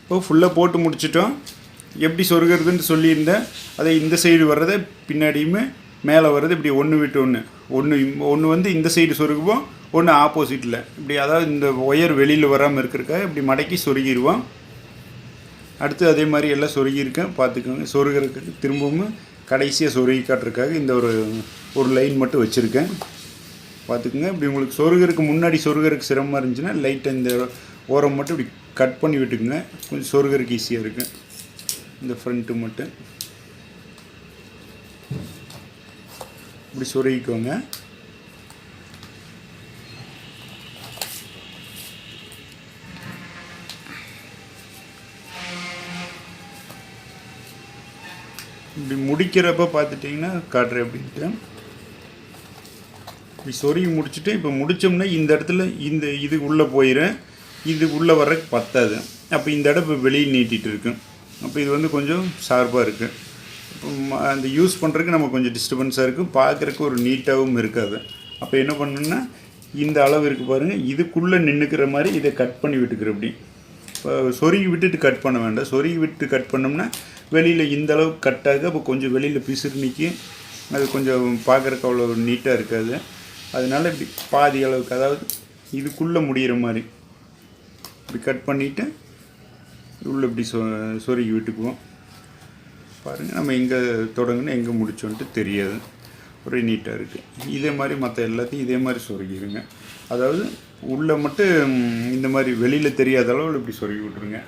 இப்போ ஃபுல்லாக போட்டு முடிச்சிட்டோம். எப்படி சொருகிறதுன்னு சொல்லியிருந்தேன். அதை இந்த சைடு வர்றதை பின்னாடியுமே மேலே வர்றது இப்படி ஒன்று விட்டு ஒன்று வந்து இந்த சைடு சொருகுவோம், ஒன்று ஆப்போசிட்டில் இப்படி, அதாவது இந்த ஒயர் வெளியில் வராமல் இருக்கிறக்காக இப்படி மடக்கி சொருகிடுவோம். அடுத்து அதே மாதிரி எல்லாம் சொருகியிருக்கேன் பார்த்துக்கோங்க. சொருகிறதுக்கு திரும்பவும் கடைசியாக சொருகி காட்டுறதுக்காக இந்த ஒரு லைன் மட்டும் வச்சுருக்கேன் பார்த்துக்குங்க. இப்படி உங்களுக்கு சொருகிறதுக்கு முன்னாடி சொருகிறதுக்கு சிரமமாக இருந்துச்சுன்னா லைட்டாக இந்த ஓரம் மட்டும் இப்படி கட் பண்ணி விட்டுக்குங்க, கொஞ்சம் சொருகிறதுக்கு ஈஸியாக இருக்குது. இந்த ஃப்ரண்ட்டு மட்டும் இப்படி சொருகிக்கோங்க. இப்படி முடிக்கிறப்ப பார்த்துட்டிங்கன்னா காட்டுறேன் அப்படின்ட்டு. இப்படி சொருகி முடிச்சுட்டு இப்போ முடித்தோம்னா இந்த இடத்துல இது உள்ளே போயிடும், இது உள்ளே வர்றதுக்கு பத்தாது. அப்போ இந்த இடம் இப்போ வெளியே நீட்டிகிட்டு இருக்கும். அப்போ இது வந்து கொஞ்சம் ஷார்ப்பாக இருக்குது. இப்போ அந்த யூஸ் பண்ணுறதுக்கு நம்ம கொஞ்சம் டிஸ்டர்பன்ஸாக இருக்கும், பார்க்குறக்கு ஒரு நீட்டாகவும் இருக்காது. அப்போ என்ன பண்ணணுன்னா இந்த அளவு இருக்குது பாருங்கள், இதுக்குள்ளே நின்றுக்கிற மாதிரி இதை கட் பண்ணி விட்டுக்கிற. அப்படி இப்போ சொருகி விட்டுட்டு கட் பண்ண வேண்டாம். சொருகி விட்டு கட் பண்ணோம்னா வெளியில் இந்த அளவுக்கு கட்டாக அப்போ கொஞ்சம் வெளியில் பிசுறு நிற்கி, அது கொஞ்சம் பார்க்குறக்கு அவ்வளோ நீட்டாக இருக்காது. அதனால் இப்படி பாதி அளவுக்கு, அதாவது இதுக்குள்ளே முடிகிற மாதிரி இப்படி கட் பண்ணிவிட்டு உள்ளே இப்படி சொருகி விட்டுக்குவோம். பாருங்கள், நம்ம எங்கே தொடங்குன்னு எங்கே முடிச்சோன்ட்டு தெரியாது, ஒரே நீட்டாக இருக்குது. இதே மாதிரி மற்ற எல்லாத்தையும் இதே மாதிரி சொருகிடுங்க. அதாவது உள்ளே மட்டும் இந்த மாதிரி வெளியில் தெரியாத அளவில் இப்படி சொருகி விட்ருங்க.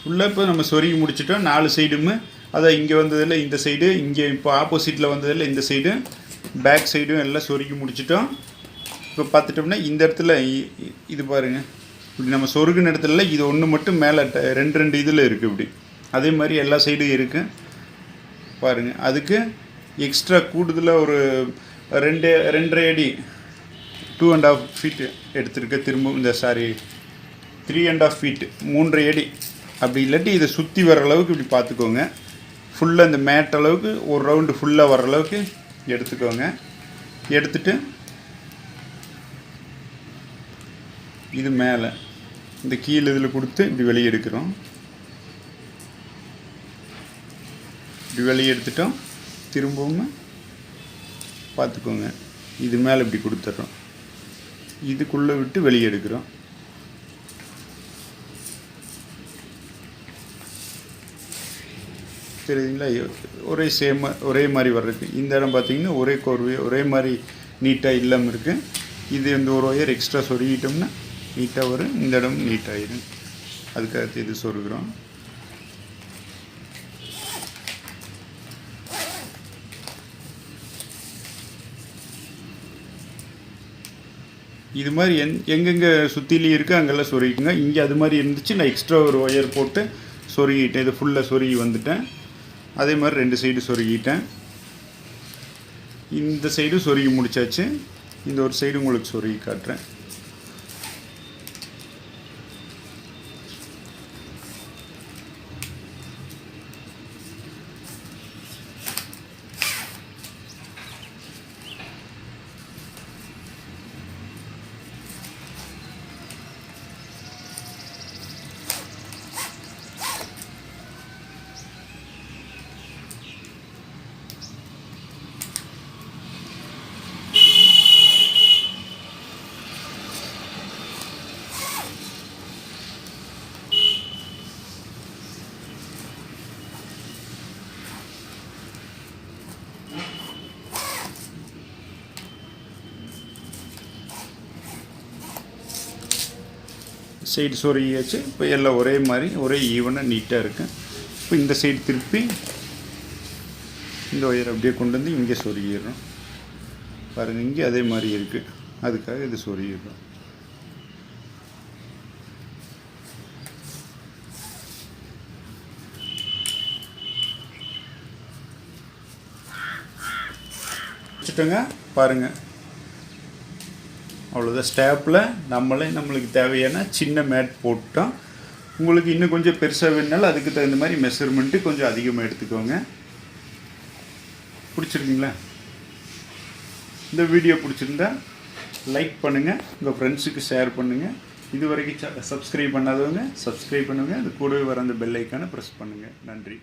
ஃபுல்லாக இப்போ நம்ம சொருகி முடிச்சிட்டோம். 4 சைடுமே, அதான் இங்கே வந்ததில் இந்த சைடு, இங்கே இப்போ ஆப்போசிட்டில் வந்ததில் இந்த சைடு, பேக் சைடும் எல்லாம் சொருகி முடிச்சிட்டோம். இப்போ பார்த்துட்டோம்னா இந்த இடத்துல இது பாருங்கள், இப்படி நம்ம சொருகின இடத்துல இது ஒன்று மட்டும் மேலே 2 இதில் இருக்குது. இப்படி அதே மாதிரி எல்லா சைடும் இருக்குது பாருங்கள். அதுக்கு எக்ஸ்ட்ரா கூடுதலாக ஒரு 2.5 அடி 2.5 ஃபீட்டு எடுத்துருக்க. திரும்ப இந்த 3.5 ஃபீட்டு 3.5 அடி அப்படி இல்லாட்டி இதை சுற்றி வர அளவுக்கு இப்படி பார்த்துக்கோங்க. ஃபுல்லாக இந்த மேட் அளவுக்கு ஒரு ரவுண்டு ஃபுல்லாக வர அளவுக்கு எடுத்துக்கோங்க. எடுத்துட்டு இது மேலே இந்த கீழே இதில் கொடுத்து இப்படி வெளியே எடுக்கிறோம். இப்படி வெளியே எடுத்துட்டோம். திரும்பவும் பார்த்துக்கோங்க, இது மேலே இப்படி கொடுத்துட்றோம், இதுக்குள்ளே விட்டு வெளியே எடுக்கிறோம். தெரியுதுங்களா? ஒரே மாதிரி வர்றதுக்கு இந்த இடம் பார்த்திங்கன்னா ஒரே கோர்வை ஒரே மாதிரி நீட்டாக இல்லாமல் இருக்குது. இது இந்த ஒரு ஒயர் எக்ஸ்ட்ரா சொருகிட்டோம்னா நீட்டாக வரும், இந்த இடம் நீட்டாகிடும். அதுக்காக இது சொருகிறோம். இது மாதிரி எங்கெங்கே சுற்றிலையும் இருக்குது அங்கெல்லாம் சொருகிக்குங்க. இங்கே அது மாதிரி இருந்துச்சு, நான் எக்ஸ்ட்ரா ஒரு ஒயர் போட்டு சொருகிட்டேன். இது ஃபுல்லாக சொருகி வந்துட்டேன். அதே மாதிரி 2 சைடு சொருகிட்டேன். இந்த சைடு சொருகி முடிச்சாச்சு. இந்த ஒரு சைடு உங்களுக்கு சொருகி காட்டுறேன். சைடு சொருகியாச்சு. இப்போ எல்லாம் ஒரே மாதிரி ஒரே ஈவனாக நீட்டாக இருக்குது. இப்போ இந்த சைடு திருப்பி இந்த ஒயர் அப்படியே கொண்டு வந்து இங்கே சொருகிடுறோம். பாருங்கள், இங்கே அதே மாதிரி இருக்குது, அதுக்காக இது சொருகிடுறோம். வச்சுட்டோங்க. பாருங்கள், அவ்வளோதான். ஸ்டேப்பில் நம்மளுக்கு தேவையான சின்ன மேட் போட்டோம். உங்களுக்கு இன்னும் கொஞ்சம் பெருசாக வேணுனாலும் அதுக்கு தகுந்த மாதிரி மெஷர்மெண்ட்டு கொஞ்சம் அதிகமாக எடுத்துக்கோங்க. பிடிச்சிருக்குங்களா? இந்த வீடியோ பிடிச்சிருந்தா லைக் பண்ணுங்கள், உங்கள் ஃப்ரெண்ட்ஸுக்கு ஷேர் பண்ணுங்கள். இது வரைக்கும் சப்ஸ்கிரைப் பண்ணாதவங்க சப்ஸ்கிரைப் பண்ணுங்கள். அது கூடவே வர அந்த பெல் ஐக்கானை ப்ரெஸ் பண்ணுங்கள். நன்றி.